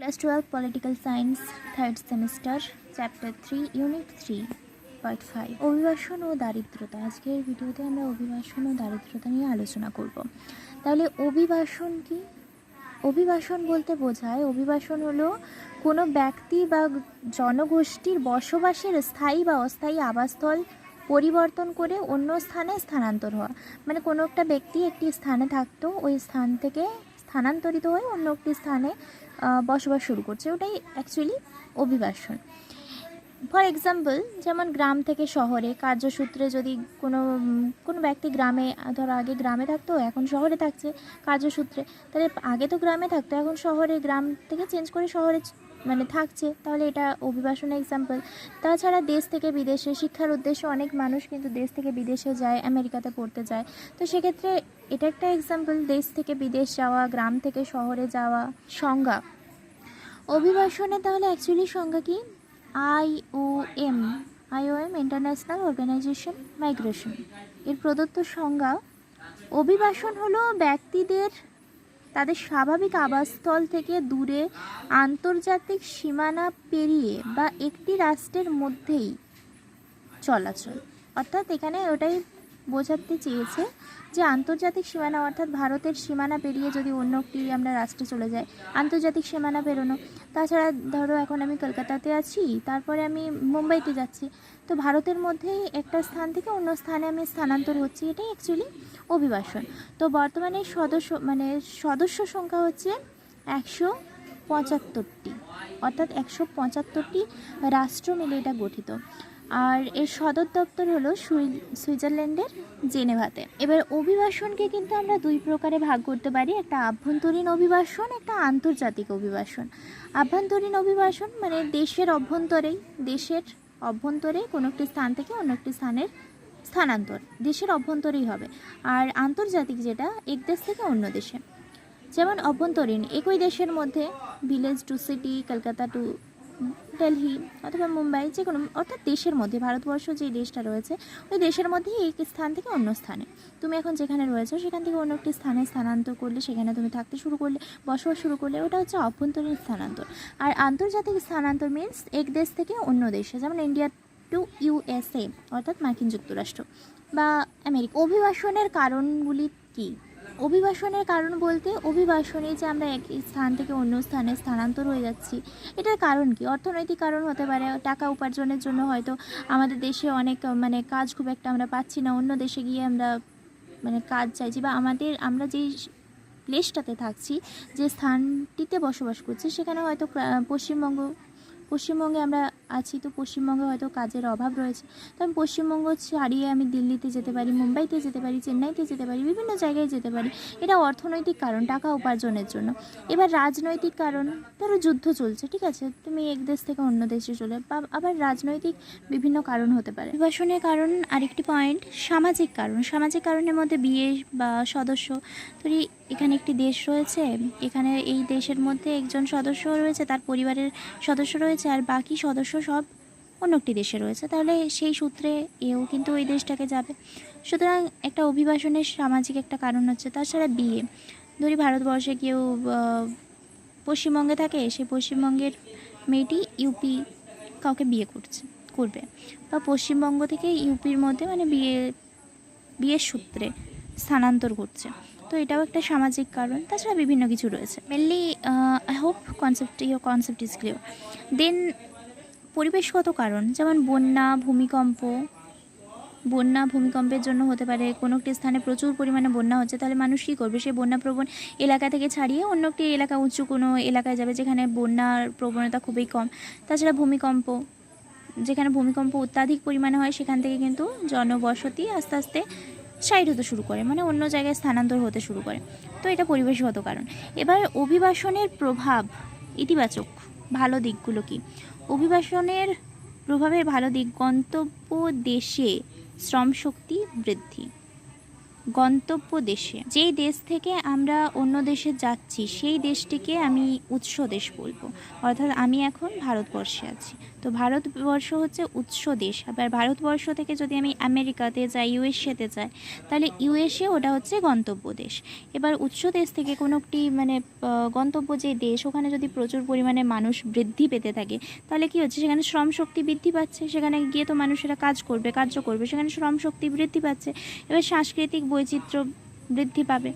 Class 12 Political Science, 3rd semester, Chapter 3, Unit 3, Part 5 অভিবাসন ও দারিদ্রতা। আজকের ভিডিওতে আমরা অভিবাসন ও দারিদ্রতা নিয়ে আলোচনা করব। তাহলে অভিবাসন কি? অভিবাসন বলতে বোঝায়, অভিবাসন হলো কোনো ব্যক্তি বা জনগোষ্ঠীর বসবাসের স্থায়ী বা অস্থায়ী আবাসস্থল পরিবর্তন করে অন্য স্থানে স্থানান্তর হওয়া। মানে কোনো একটা ব্যক্তি একটি স্থানে থাকতো, ওই স্থান থেকে স্থানান্তরিত হয়ে অন্য একটি স্থানে বসবাস শুরু করছে, ওটাই অ্যাকচুয়ালি অভিবাসন। ফর এক্সাম্পল, যেমন গ্রাম থেকে শহরে কার্যসূত্রে যদি কোনো ব্যক্তি গ্রামে, ধরো আগে গ্রামে থাকতো, এখন শহরে থাকছে কার্যসূত্রে, তাহলে আগে তো গ্রামে থাকতো, এখন শহরে, গ্রাম থেকে চেঞ্জ করে শহরে মানে থাকছে, তাহলে এটা অভিবাসনের এক্সাম্পল। তাছাড়া দেশ থেকে বিদেশে শিক্ষার উদ্দেশ্যে অনেক মানুষ কিন্তু দেশ থেকে বিদেশে যায়, আমেরিকাতে পড়তে যায়, তো সেক্ষেত্রে এটা একটা এক্সাম্পল, দেশ থেকে বিদেশ যাওয়া, গ্রাম থেকে শহরে যাওয়া। সংজ্ঞা অভিবাসনে তাহলে অ্যাকচুয়ালি সংজ্ঞা কি? IOM ইন্টারন্যাশনাল অর্গানাইজেশন মাইগ্রেশন এর প্রদত্ত সংজ্ঞা, অভিবাসন হলো ব্যক্তিদের তাদের স্বাভাবিক আবাসস্থল থেকে দূরে আন্তর্জাতিক সীমানা পেরিয়ে বা একটি রাষ্ট্রের মধ্যেই চলাচল। অর্থাৎ এখানে ওটাই বোঝাতে চেয়েছে যে আন্তর্জাতিক সীমানা, অর্থাৎ ভারতের সীমানা পেরিয়ে যদি অন্য একটি আমরা রাষ্ট্রে চলে যাই, আন্তর্জাতিক সীমানা পেরোনো। তাছাড়া ধরো এখন আমি কলকাতাতে আছি, তারপরে আমি মুম্বাইতে যাচ্ছি, তো ভারতের মধ্যেই একটা স্থান থেকে অন্য স্থানে আমি স্থানান্তর হচ্ছি, এটাই অ্যাকচুয়ালি অভিবাসন। তো বর্তমানে সদস্য সংখ্যা হচ্ছে 175টি, অর্থাৎ 175টি রাষ্ট্র মিলে এটা গঠিত। আর এর সদর দপ্তর হলো সুইজারল্যান্ডের জেনেভাতে। এবার অভিবাসনকে কিন্তু আমরা দুই প্রকারে ভাগ করতে পারি, একটা আভ্যন্তরীণ অভিবাসন, একটা আন্তর্জাতিক অভিবাসন। আভ্যন্তরীণ অভিবাসন মানে দেশের অভ্যন্তরে কোনো একটি স্থান থেকে অন্য একটি স্থানের স্থানান্তর দেশের অভ্যন্তরেই হবে। আর আন্তর্জাতিক যেটা এক দেশ থেকে অন্য দেশে। যেমন অভ্যন্তরীণ একই দেশের মধ্যে, village to city, Kolkata to Delhi অথবা মুম্বাই, যে কোনো, অর্থাৎ দেশের মধ্যে, ভারতবর্ষ যে দেশটা রয়েছে ওই দেশের মধ্যেই এক স্থান থেকে অন্য স্থানে, তুমি এখন যেখানে রয়েছো সেখান থেকে অন্য একটি স্থানে স্থানান্তর করলে, সেখানে তুমি থাকতে শুরু করলে, বসবাস শুরু করলে, ওটা হচ্ছে অভ্যন্তরীণ স্থানান্তর। আর আন্তর্জাতিক স্থানান্তর মিনস এক দেশ থেকে অন্য দেশে, যেমন ইন্ডিয়া টু USA, অর্থাৎ মার্কিন যুক্তরাষ্ট্র বা আমেরিকা। অভিবাসনের কারণগুলি কী? অভিবাসনের কারণ বলতে, অভিবাসনে যে আমরা এক স্থান থেকে অন্য স্থানে স্থানান্তর হয়ে যাচ্ছি, এটার কারণ কি? অর্থনৈতিক কারণ হতে পারে, টাকা উপার্জনের জন্য হয়তো আমাদের দেশে অনেক কাজ খুব একটা আমরা পাচ্ছি না, অন্য দেশে গিয়ে আমরা কাজ চাইছি, বা আমরা যেই প্লেসটাতে থাকছি, যে স্থানটিতে বসবাস করছি, সেখানে হয়তো পশ্চিমবঙ্গে আমরা আছি, তো পশ্চিমবঙ্গে হয়তো কাজের অভাব রয়েছে, তো আমি পশ্চিমবঙ্গ ছাড়িয়ে আমি দিল্লিতে যেতে পারি, মুম্বাইতে যেতে পারি, চেন্নাইতে যেতে পারি, বিভিন্ন জায়গায় যেতে পারি, এটা অর্থনৈতিক কারণ, টাকা উপার্জনের জন্য। এবার রাজনৈতিক কারণ, ধরো যুদ্ধ চলছে, ঠিক আছে, তুমি এক দেশ থেকে অন্য দেশে চলে, বা আবার রাজনৈতিক বিভিন্ন কারণ হতে পারে। অভিবাসনের কারণ আরেকটি পয়েন্ট, সামাজিক কারণ। সামাজিক কারণের মধ্যে বিয়ে বা সদস্য, ধরি এখানে একটি দেশ রয়েছে, এখানে এই দেশের মধ্যে একজন সদস্য রয়েছে, তার পরিবারের সদস্য রয়েছে, আর বাকি সদস্য সব অন্য একটি দেশে রয়েছে, তাহলে সেই সূত্রে এও কিন্তু ওই দেশটাকে যাবে। সুতরাং একটা অভিবাসনের সামাজিক একটা কারণ হচ্ছে। তাছাড়া বিয়ে, ধরি ভারতবর্ষে কেউ পশ্চিমবঙ্গে থাকে, সেই পশ্চিমবঙ্গের মেয়েটি ইউপি কাউকে বিয়ে করবে, বা পশ্চিমবঙ্গ থেকে ইউপির মধ্যে বিয়ের সূত্রে স্থানান্তর করছে, তো এটাও একটা সামাজিক কারণ। তাছাড়া বিভিন্ন কিছু রয়েছে। Mainly I hope concept is clear. Then পরিবেশগত কারণ, যেমন বন্যা ভূমিকম্পের জন্য হতে পারে, কোনো একটি স্থানে প্রচুর পরিমাণে বন্যা হচ্ছে, তাহলে মানুষ কী করবে? সেই বন্যাপ্রবণ এলাকা থেকে ছাড়িয়ে অন্য একটি এলাকা, উঁচু কোনো এলাকায় যাবে যেখানে বন্যার প্রবণতা খুবই কম। তাছাড়া যেখানে ভূমিকম্প অত্যাধিক পরিমাণে হয়, সেখান থেকে কিন্তু জনবসতি আস্তে আস্তে সাইড হতে শুরু করে, অন্য জায়গায় স্থানান্তর হতে শুরু করে, তো এটা পরিবেশগত কারণ। এবার অভিবাসনের প্রভাব, ইতিবাচক ভালো দিকগুলো কি? অভিবাসনের প্রভাবের ভালো দিক, গন্তব্য দেশে শ্রমশক্তি বৃদ্ধি। গন্তব্য দেশে, যেই দেশ থেকে আমরা অন্য দেশে যাচ্ছি, সেই দেশটিকে আমি উৎস দেশ বলবো, অর্থাৎ আমি এখন ভারতবর্ষে আছি, তো ভারতবর্ষ হচ্ছে উৎস দেশ। আবার ভারতবর্ষ থেকে যদি আমি আমেরিকাতে যাই, ইউএসএতে যাই, তাহলে ইউএসএ ওটা হচ্ছে গন্তব্য দেশ। এবার উৎস দেশ থেকে কোনো একটি মানে গন্তব্য যে দেশ, ওখানে যদি প্রচুর পরিমাণে মানুষ বৃদ্ধি পেতে থাকে, তাহলে কী হচ্ছে, সেখানে শ্রম শক্তি বৃদ্ধি পাচ্ছে, সেখানে গিয়ে তো মানুষেরা কার্য করবে, সেখানে শ্রম শক্তি বৃদ্ধি পাচ্ছে। এবার সাংস্কৃতিক বৈচিত্র্য বৃদ্ধি পাবে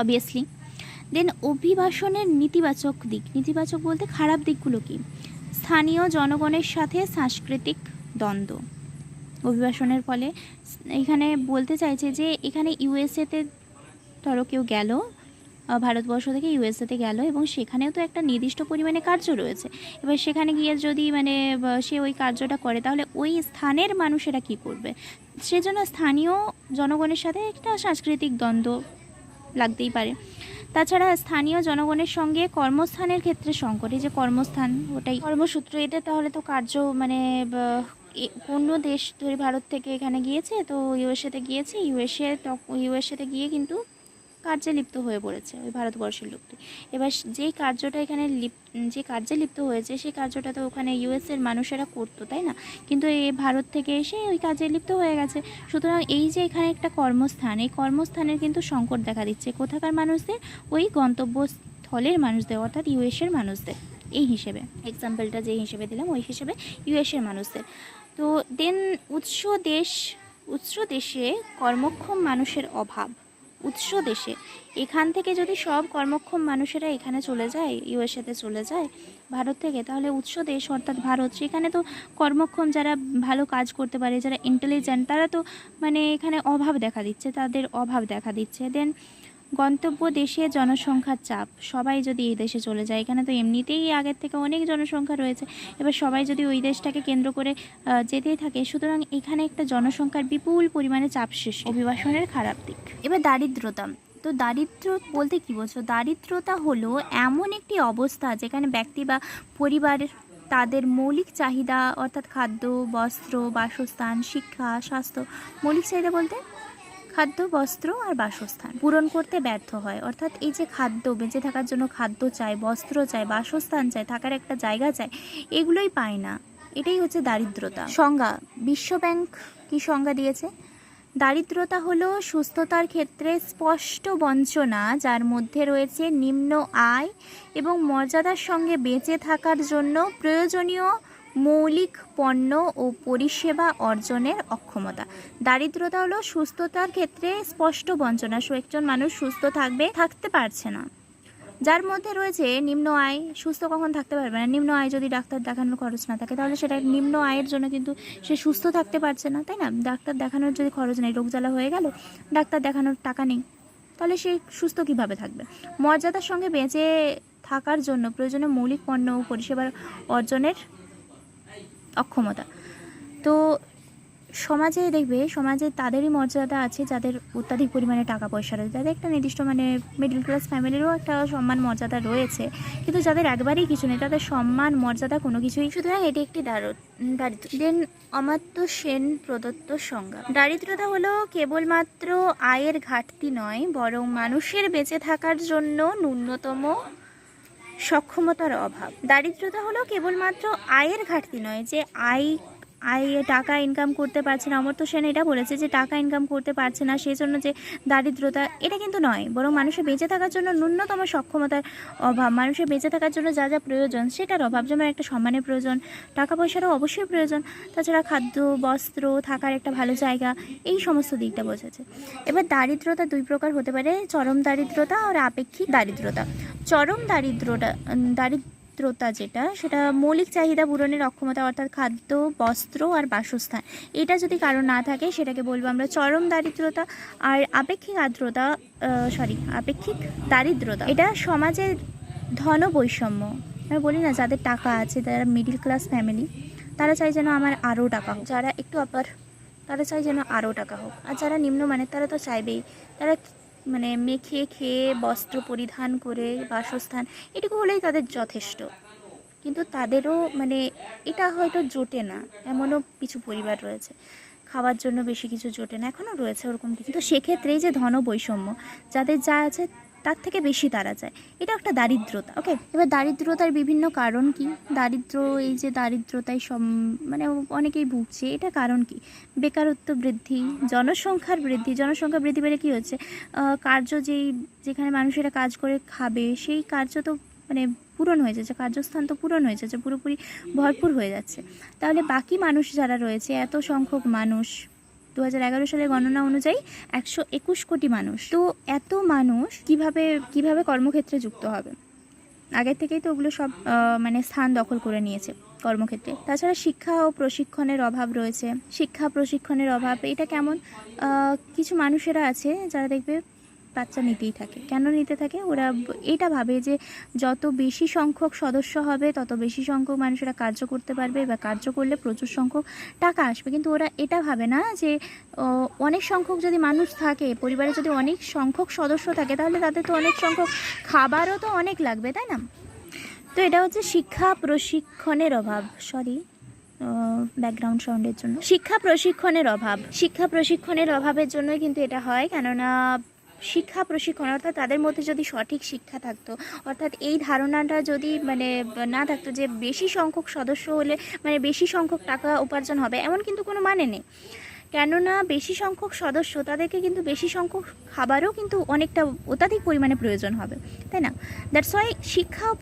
অবভিয়াসলি। দেন অভিবাসনের নেতিবাচক দিক, নেতিবাচক বলতে খারাপ দিকগুলো কি? স্থানীয় জনগণের সাথে সাংস্কৃতিক দ্বন্দ্ব। অভিবাসনের ফলে এখানে বলতে চাইছে যে এখানে ইউএসএতে ধরো কেউ গেল, ভারতবর্ষ থেকে ইউএসএতে গেল, এবং সেখানেও তো একটা নির্দিষ্ট পরিমাণে কার্য রয়েছে। এবার সেখানে গিয়ে যদি মানে সে ওই কার্যটা করে, তাহলে ওই স্থানের মানুষেরা কি করবে? সেজন্য স্থানীয় জনগণের সাথে একটা সাংস্কৃতিক দ্বন্দ্ব লাগতেই পারে। তাছাড়া স্থানীয় জনগণের সঙ্গে কর্মস্থানের ক্ষেত্রে সংকট, এই যে কর্মস্থান, ওটাই কর্মসূত্র, এটা তাহলে তো কার্য মানে কোনো দেশ ধরে ভারত থেকে এখানে গিয়েছে, তো ইউএসএতে গিয়েছে, ইউএসএতে গিয়ে কিন্তু কার্যে লিপ্ত হয়ে পড়েছে ওই ভারতবর্ষের লোকটি। এবার যেই কার্যটা এখানে যে কার্যে লিপ্ত হয়েছে, সেই কার্যটা তো ওখানে ইউএসএর মানুষেরা করতো, তাই না? কিন্তু এই ভারত থেকে এসে ওই কাজে লিপ্ত হয়ে গেছে। সুতরাং এই যে এখানে একটা কর্মস্থান, এই কর্মস্থানের কিন্তু সংকট দেখা দিচ্ছে কোথাকার মানুষদের? ওই গন্তব্যস্থলের মানুষদের, অর্থাৎ ইউএসএর মানুষদের। এই হিসেবে এক্সাম্পলটা যে হিসেবে দিলাম, ওই হিসেবে ইউএসএর মানুষদের। তো দেন উৎস দেশে কর্মক্ষম মানুষের অভাব। উৎস দেশে এখান থেকে যদি সব কর্মক্ষম মানুষেরা এখানে চলে যায়, ইউএসএতে চলে যায় ভারত থেকে, তাহলে উৎস দেশ অর্থাৎ ভারত, সেখানে তো কর্মক্ষম যারা ভালো কাজ করতে পারে, যারা ইন্টেলিজেন্ট, তারা তো মানে এখানে তাদের অভাব দেখা দিচ্ছে। দেন গন্তব্য দেশে জনসংখ্যার চাপ, সবাই যদি এই দেশে চলে যায়, এখানে তো এমনিতেই আগের থেকে অনেক জনসংখ্যা রয়েছে, এবার সবাই যদি ওই দেশটাকে কেন্দ্র করে যেতেই থাকে, সুতরাং এখানে একটা জনসংখ্যার বিপুল পরিমাণে চাপ সৃষ্টি। অভিবাসনের খারাপ দিক। এবার দারিদ্রতা। তো দারিদ্র বলতে কী বোঝো? দারিদ্রতা হলো এমন একটি অবস্থা যেখানে ব্যক্তি বা পরিবারের তাদের মৌলিক চাহিদা, অর্থাৎ খাদ্য, বস্ত্র, বাসস্থান, শিক্ষা, স্বাস্থ্য, মৌলিক চাহিদা বলতে খাদ্য, বস্ত্র আর বাসস্থান পূরণ করতে ব্যর্থ হয়। অর্থাৎ এই যে খাদ্য, বেঁচে থাকার জন্য খাদ্য চাই, বস্ত্র চাই, বাসস্থান চাই, থাকার একটা জায়গা চাই, এগুলোই পায় না। এটাই হচ্ছে দারিদ্রতা। সংজ্ঞা, বিশ্বব্যাংক কি সংজ্ঞা দিয়েছে? দারিদ্রতা হলো সুস্থতার ক্ষেত্রে স্পষ্ট বঞ্চনা, যার মধ্যে রয়েছে নিম্ন আয় এবং মর্যাদার সঙ্গে বেঁচে থাকার জন্য প্রয়োজনীয় মৌলিক পণ্য ও পরিষেবা অর্জনের অক্ষমতা। দারিদ্রতা হলো সুস্থতার ক্ষেত্রে স্পষ্ট বঞ্চনা, একজন মানুষ সুস্থ থাকতে পারছে না, যার মধ্যে রয়েছে নিম্ন আয়। সুস্থ কখন থাকতে পারবে না? নিম্ন আয়, যদি ডাক্তার দেখানোর খরচ না থাকে, তাহলে সেটা নিম্ন আয়ের জন্য কিন্তু সে সুস্থ থাকতে পারছে না, তাই না? ডাক্তার দেখানোর যদি খরচ নেই, রোগ জ্বালা হয়ে গেল, ডাক্তার দেখানোর টাকা নেই, তাহলে সে সুস্থ কিভাবে থাকবে? মর্যাদার সঙ্গে বেঁচে থাকার জন্য প্রয়োজনীয় মৌলিক পণ্য ও পরিষেবার অর্জনের অক্ষমতা। তো সমাজে দেখবে, সমাজে তাদেরই মর্যাদা আছে যাদের অত্যাধিক পরিমাণে টাকা পয়সা রয়েছে, যাদের একটা নির্দিষ্ট মানে মিডল ক্লাস ফ্যামিলিরও একটা সম্মান মর্যাদা রয়েছে, কিন্তু যাদের একবারেই কিছু নেই, তাদের সম্মান মর্যাদা কোনো কিছুই। সুতরাং এটি একটি দারিদ্র। দেন অমাত্য সেন প্রদত্ত সংজ্ঞা। দারিদ্রতা হলো কেবলমাত্র আয়ের ঘাটতি নয়, বরং মানুষের বেঁচে থাকার জন্য ন্যূনতম সক্ষমতার অভাব। দারিদ্রতা হলো কেবলমাত্র আয়ের ঘাটতি নয়, যে টাকা ইনকাম করতে পারছে না, অমর্ত্য সেন এটা বলেছে যে টাকা ইনকাম করতে পারছে না, সেই জন্য যে দারিদ্রতা, এটা কিন্তু নয়, বরং মানুষের বেঁচে থাকার জন্য ন্যূনতম সক্ষমতার অভাব। মানুষের বেঁচে থাকার জন্য যা যা প্রয়োজন সেটার অভাব, যেমন একটা সম্মানের প্রয়োজন, টাকা পয়সারও অবশ্যই প্রয়োজন, তাছাড়া খাদ্য, বস্ত্র, থাকার একটা ভালো জায়গা, এই সমস্ত দিকটা বোঝাচ্ছে। এবার দারিদ্রতা দুই প্রকার হতে পারে, চরম দারিদ্রতা আর আপেক্ষিক দারিদ্রতা। চরম দারিদ্রতা যেটা, সেটা মৌলিক চাহিদা পূরণের অক্ষমতা, অর্থাৎ খাদ্য, বস্ত্র আর বাসস্থান, এটা যদি কারো না থাকে, সেটাকে বলবো আমরা চরম দারিদ্রতা। আর আপেক্ষিক দারিদ্রতা, এটা সমাজের ধন বৈষম্য। আমরা বলি না, যাদের টাকা আছে, যারা মিডিল ক্লাস ফ্যামিলি, তারা চাই যেন আমার আরও টাকা হোক, যারা একটু আপার, তারা চাই যেন আরও টাকা হোক, আর যারা নিম্নমানের তারা তো চাইবেই, তারা মানে মেখে খেয়ে বস্ত্র পরিধান করে বাসস্থান এটুকু হলেই তাদের যথেষ্ট। কিন্তু তাদেরও মানে এটা হয়তো জোটে না, এমনও কিছু পরিবার রয়েছে খাওয়ার জন্য বেশি কিছু জোটে না, এখনও রয়েছে ওরকম কিছু। তো সেক্ষেত্রে যে ধন বৈষম্য, যাদের যা আছে তার থেকে বেশি তারা চায়, এটা একটা দারিদ্রতা। ওকে, এবার দারিদ্রতার বিভিন্ন কারণ কি? এই যে দারিদ্রতায় মানে অনেকেই ভুগছে, এটা কারণ কি? বেকারত্ব বৃদ্ধি, জনসংখ্যা বৃদ্ধি পেলে কী হচ্ছে? যেখানে মানুষেরা কাজ করে খাবে সেই কার্য তো মানে পূরণ হয়ে যাচ্ছে, কার্যস্থান তো পূরণ হয়ে যাচ্ছে, পুরোপুরি ভরপুর হয়ে যাচ্ছে। তাহলে বাকি মানুষ যারা রয়েছে, এত সংখ্যক মানুষ, 2011 সালের গণনা অনুযায়ী 121 কোটি মানুষ, তো এত মানুষ কিভাবে কর্মক্ষেত্রে যুক্ত হবে? আগের থেকেই তো ওগুলো সব মানে স্থান দখল করে নিয়েছে কর্মক্ষেত্রে। তাছাড়া শিক্ষা ও প্রশিক্ষণের অভাব রয়েছে। এটা কেমন? কিছু মানুষেরা আছে যারা দেখবে বাচ্চা নিতেই থাকে। কেন নিতে থাকে? ওরা এটা ভাবে যে যত বেশি সংখ্যক সদস্য হবে তত বেশি সংখ্যক মানুষেরা কার্য করতে পারবে, বা কার্য করলে প্রচুর সংখ্যক টাকা আসবে। কিন্তু ওরা এটা ভাবে না যে অনেক সংখ্যক যদি মানুষ থাকে, পরিবারে যদি অনেক সংখ্যক সদস্য থাকে, তাহলে তাদের তো অনেক সংখ্যক খাবারও তো অনেক লাগবে, তাই না? তো এটা হচ্ছে শিক্ষা প্রশিক্ষণের অভাব। ব্যাকগ্রাউন্ড সাউন্ডের জন্য। শিক্ষা প্রশিক্ষণের অভাবের জন্যই কিন্তু এটা হয়। কেননা শিক্ষা প্রশিক্ষণ অর্থাৎ তাদের মধ্যে যদি সঠিক শিক্ষা থাকতো, অর্থাৎ এই ধারণাটা যদি মানে না থাকতো যে বেশি সংখ্যক সদস্য হলে মানে বেশি সংখ্যক টাকা উপার্জন হবে, এমন কিন্তু কোনো মানে নেই। কেননা বেশি সংখ্যক সদস্য, তাদেরকে কিন্তু বেশি সংখ্যক খাবারও কিন্তু অনেকটা অত্যাধিক পরিমাণে প্রয়োজন হবে, তাই না? দ্যাটস ওয়াই শিক্ষা ও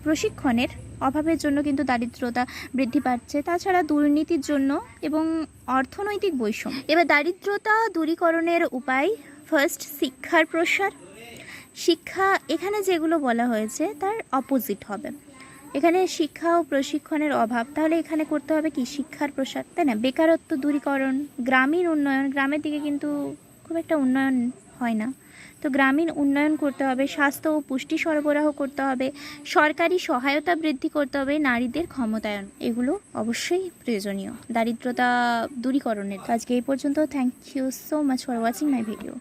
প্রশিক্ষণের অভাবের জন্য কিন্তু দারিদ্রতা বৃদ্ধি পাচ্ছে। তাছাড়া দুর্নীতির জন্য এবং অর্থনৈতিক বৈষম্য। এবার দারিদ্রতা দূরীকরণের উপায়। ফার্স্ট, শিক্ষার প্রসার। এখানে যেগুলো বলা হয়েছে তার অপোজিট হবে। এখানে শিক্ষা ও প্রশিক্ষণের অভাব, তাহলে এখানে করতে হবে কি? শিক্ষার প্রসার, তাই না? বেকারত্ব দূরীকরণ, গ্রামীণ উন্নয়ন। গ্রামের দিকে কিন্তু খুব একটা উন্নয়ন হয় না, তো গ্রামীণ উন্নয়ন করতে হবে। স্বাস্থ্য ও পুষ্টি সরবরাহ করতে হবে। সরকারি সহায়তা বৃদ্ধি করতে হবে। নারীদের ক্ষমতায়ন, এগুলো অবশ্যই প্রয়োজনীয় দারিদ্রতা দূরীকরণের। আজকে এই পর্যন্ত। Thank you so much for watching my video.